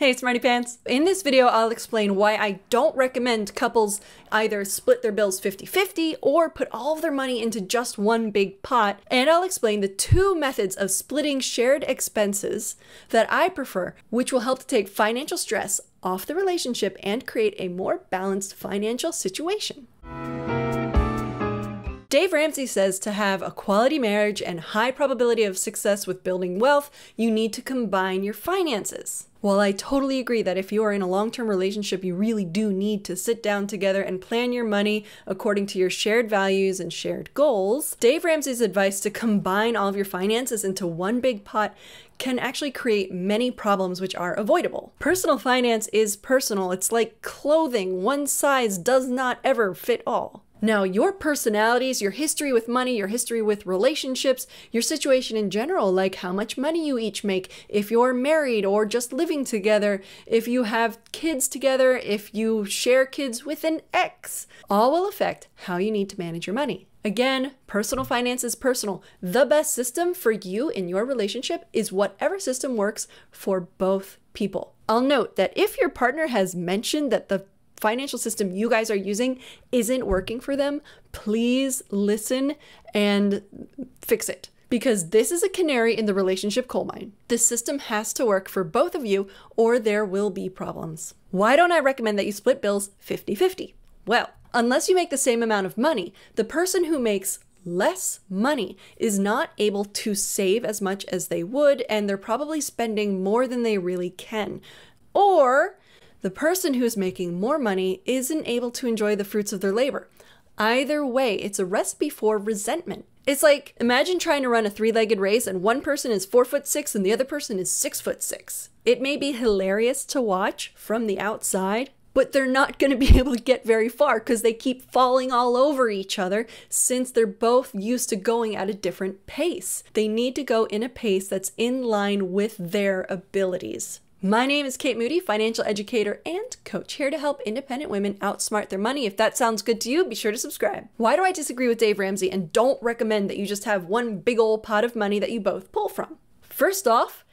Hey, Smarty Pants! In this video, I'll explain why I don't recommend couples either split their bills 50-50 or put all of their money into just one big pot, and I'll explain the two methods of splitting shared expenses that I prefer, which will help to take financial stress off the relationship and create a more balanced financial situation. Dave Ramsey says to have a quality marriage and high probability of success with building wealth, you need to combine your finances. While I totally agree that if you are in a long-term relationship, you really do need to sit down together and plan your money according to your shared values and shared goals, Dave Ramsey's advice to combine all of your finances into one big pot can actually create many problems which are avoidable. Personal finance is personal. It's like clothing. One size does not ever fit all. Now, your personalities, your history with money, your history with relationships, your situation in general, like how much money you each make, if you're married or just living together, if you have kids together, if you share kids with an ex, all will affect how you need to manage your money. Again, personal finance is personal. The best system for you in your relationship is whatever system works for both people. I'll note that if your partner has mentioned that the financial system you guys are using isn't working for them, please listen and fix it. Because this is a canary in the relationship coal mine. This system has to work for both of you or there will be problems. Why don't I recommend that you split bills 50-50? Well, unless you make the same amount of money, the person who makes less money is not able to save as much as they would, and they're probably spending more than they really can. Or the person who's making more money isn't able to enjoy the fruits of their labor. Either way, it's a recipe for resentment. It's like, imagine trying to run a three-legged race and one person is 4'6" and the other person is 6'6". It may be hilarious to watch from the outside, but they're not going to be able to get very far because they keep falling all over each other since they're both used to going at a different pace. They need to go in a pace that's in line with their abilities. My name is Kate Moody, financial educator and coach, here to help independent women outsmart their money. If that sounds good to you, be sure to subscribe. Why do I disagree with Dave Ramsey and don't recommend that you just have one big old pot of money that you both pull from? First off,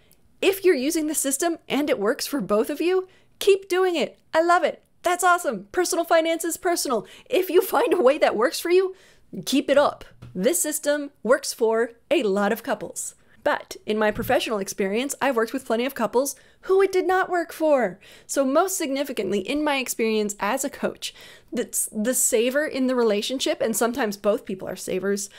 if you're using the system and it works for both of you, keep doing it. I love it. That's awesome. Personal finance is personal. If you find a way that works for you, keep it up. This system works for a lot of couples. But in my professional experience, I've worked with plenty of couples who it did not work for. So most significantly, in my experience as a coach, the saver in the relationship, and sometimes both people are savers,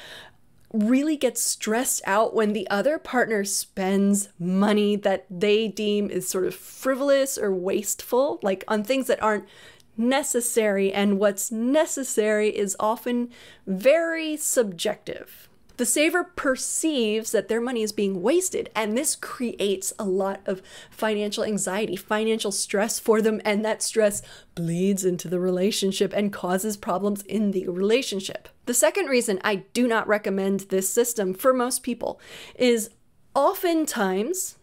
really gets stressed out when the other partner spends money that they deem is sort of frivolous or wasteful, like on things that aren't necessary, and what's necessary is often very subjective. The saver perceives that their money is being wasted, and this creates a lot of financial anxiety, financial stress for them, and that stress bleeds into the relationship and causes problems in the relationship. The second reason I do not recommend this system for most people is oftentimes,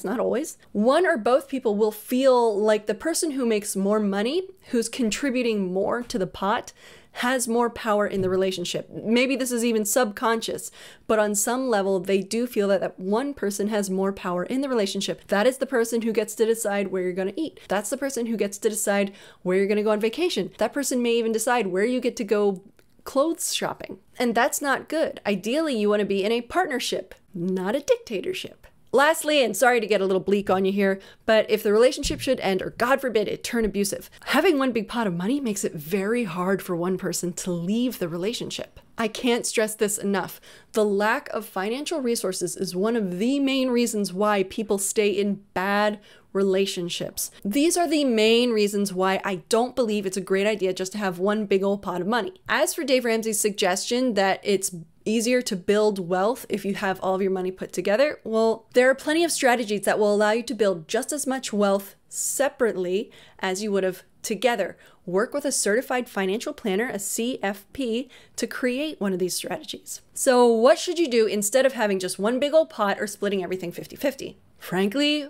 not always, one or both people will feel like the person who makes more money, who's contributing more to the pot, has more power in the relationship. Maybe this is even subconscious, but on some level, they do feel that one person has more power in the relationship. That is the person who gets to decide where you're going to eat. That's the person who gets to decide where you're going to go on vacation. That person may even decide where you get to go clothes shopping. And that's not good. Ideally, you want to be in a partnership, not a dictatorship. Lastly, and sorry to get a little bleak on you here, but if the relationship should end, or God forbid it turn abusive, having one big pot of money makes it very hard for one person to leave the relationship. I can't stress this enough. The lack of financial resources is one of the main reasons why people stay in bad relationships. These are the main reasons why I don't believe it's a great idea just to have one big old pot of money. As for Dave Ramsey's suggestion that it's easier to build wealth if you have all of your money put together, well, there are plenty of strategies that will allow you to build just as much wealth separately as you would have together. Work with a certified financial planner, a CFP, to create one of these strategies. So what should you do instead of having just one big old pot or splitting everything 50-50? Frankly,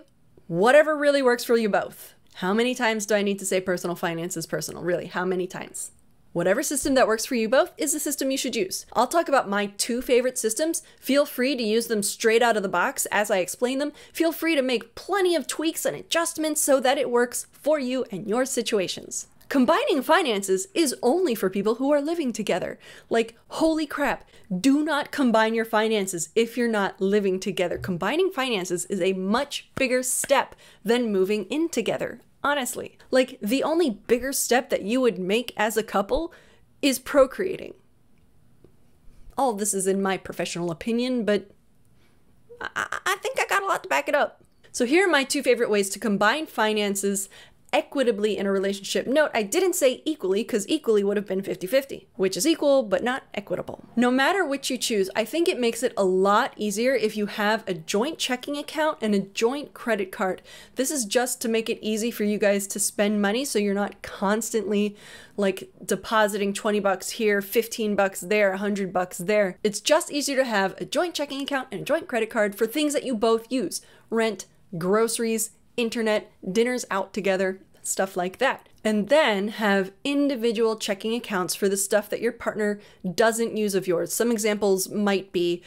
whatever really works for you both. How many times do I need to say personal finance is personal? Really, how many times? Whatever system that works for you both is the system you should use. I'll talk about my 2 favorite systems. Feel free to use them straight out of the box as I explain them. Feel free to make plenty of tweaks and adjustments so that it works for you and your situations. Combining finances is only for people who are living together. Like, holy crap, do not combine your finances if you're not living together. Combining finances is a much bigger step than moving in together. Honestly, like the only bigger step that you would make as a couple is procreating. All of this is in my professional opinion, but I think I got a lot to back it up. So here are my 2 favorite ways to combine finances equitably in a relationship. Note, I didn't say equally because equally would have been 50-50, which is equal but not equitable. No matter which you choose, I think it makes it a lot easier if you have a joint checking account and a joint credit card. This is just to make it easy for you guys to spend money so you're not constantly like depositing 20 bucks here, 15 bucks there, 100 bucks there. It's just easier to have a joint checking account and a joint credit card for things that you both use. Rent, groceries, internet, dinners out together, stuff like that. And then have individual checking accounts for the stuff that your partner doesn't use of yours. Some examples might be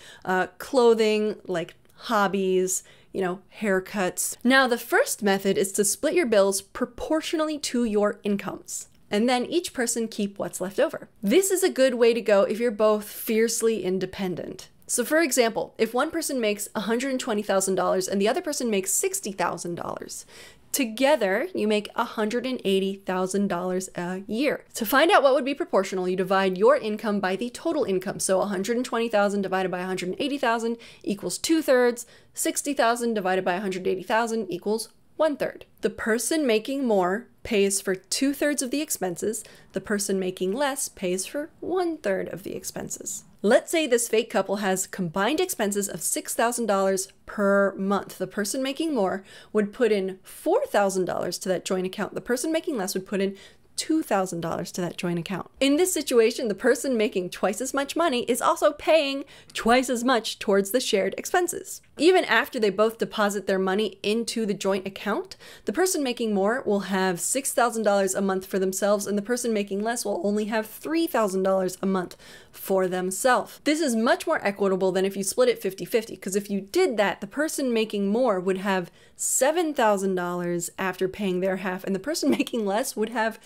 clothing, like hobbies, haircuts. Now, the first method is to split your bills proportionally to your incomes, and then each person keep what's left over. This is a good way to go if you're both fiercely independent. So for example, if one person makes $120,000 and the other person makes $60,000, together you make $180,000 a year. To find out what would be proportional, you divide your income by the total income. So 120,000 divided by 180,000 equals 2/3. 60,000 divided by 180,000 equals 1/3. The person making more pays for 2/3 of the expenses. The person making less pays for 1/3 of the expenses. Let's say this fake couple has combined expenses of $6,000 per month. The person making more would put in $4,000 to that joint account. The person making less would put in $2,000 to that joint account. In this situation, the person making twice as much money is also paying twice as much towards the shared expenses. Even after they both deposit their money into the joint account, the person making more will have $6,000 a month for themselves, and the person making less will only have $3,000 a month for themselves. This is much more equitable than if you split it 50-50, because if you did that, the person making more would have $7,000 after paying their half, and the person making less would have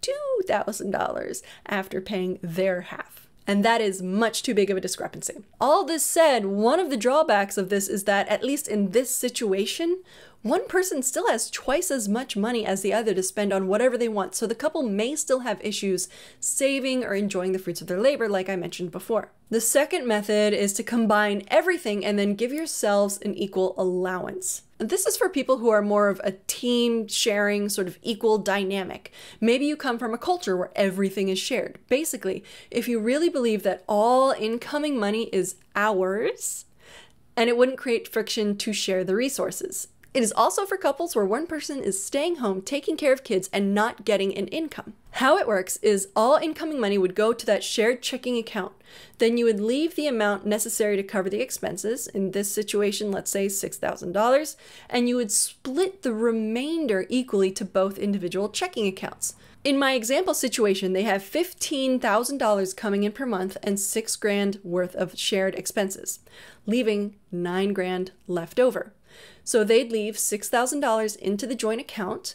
$2,000 after paying their half. And that is much too big of a discrepancy. All this said, one of the drawbacks of this is that, at least in this situation, one person still has twice as much money as the other to spend on whatever they want, so the couple may still have issues saving or enjoying the fruits of their labor, like I mentioned before. The second method is to combine everything and then give yourselves an equal allowance. This is for people who are more of a team sharing, sort of equal dynamic. Maybe you come from a culture where everything is shared. Basically, if you really believe that all incoming money is ours, and it wouldn't create friction to share the resources. It is also for couples where one person is staying home, taking care of kids, and not getting an income. How it works is all incoming money would go to that shared checking account. Then you would leave the amount necessary to cover the expenses, in this situation, let's say $6,000, and you would split the remainder equally to both individual checking accounts. In my example situation, they have $15,000 coming in per month and $6,000 worth of shared expenses, leaving $9,000 left over. So they'd leave $6,000 into the joint account,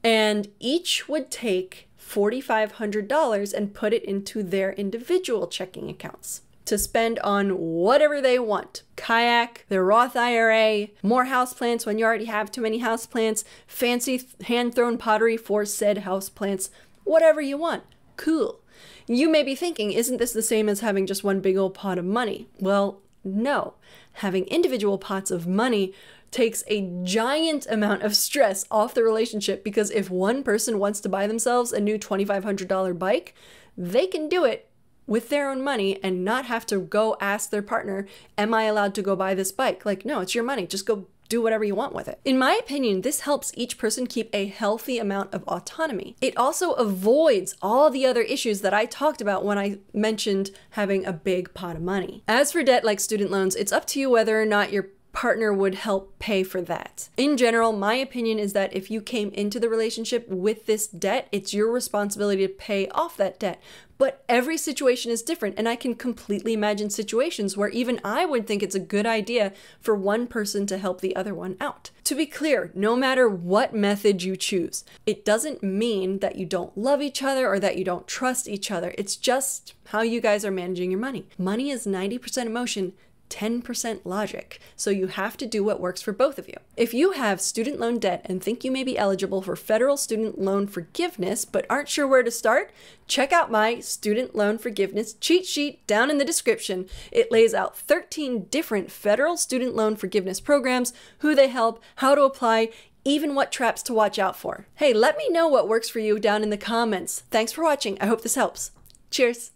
and each would take $4,500 and put it into their individual checking accounts to spend on whatever they want. Kayak, their Roth IRA, more houseplants when you already have too many houseplants, fancy hand-thrown pottery for said houseplants, whatever you want. Cool. You may be thinking, isn't this the same as having just one big old pot of money? Well, no. Having individual pots of money takes a giant amount of stress off the relationship, because if one person wants to buy themselves a new $2,500 bike, they can do it with their own money and not have to go ask their partner, am I allowed to go buy this bike? Like, no, it's your money. Just go do whatever you want with it. In my opinion, this helps each person keep a healthy amount of autonomy. It also avoids all the other issues that I talked about when I mentioned having a big pot of money. As for debt like student loans, it's up to you whether or not you're partner would help pay for that. In general, my opinion is that if you came into the relationship with this debt, it's your responsibility to pay off that debt. But every situation is different, and I can completely imagine situations where even I would think it's a good idea for one person to help the other one out. To be clear, no matter what method you choose, it doesn't mean that you don't love each other or that you don't trust each other. It's just how you guys are managing your money. Money is 90% emotion, 10% logic. So you have to do what works for both of you. If you have student loan debt and think you may be eligible for federal student loan forgiveness but aren't sure where to start, check out my student loan forgiveness cheat sheet down in the description. It lays out 13 different federal student loan forgiveness programs, who they help, how to apply, even what traps to watch out for. Hey, let me know what works for you down in the comments. Thanks for watching. I hope this helps. Cheers.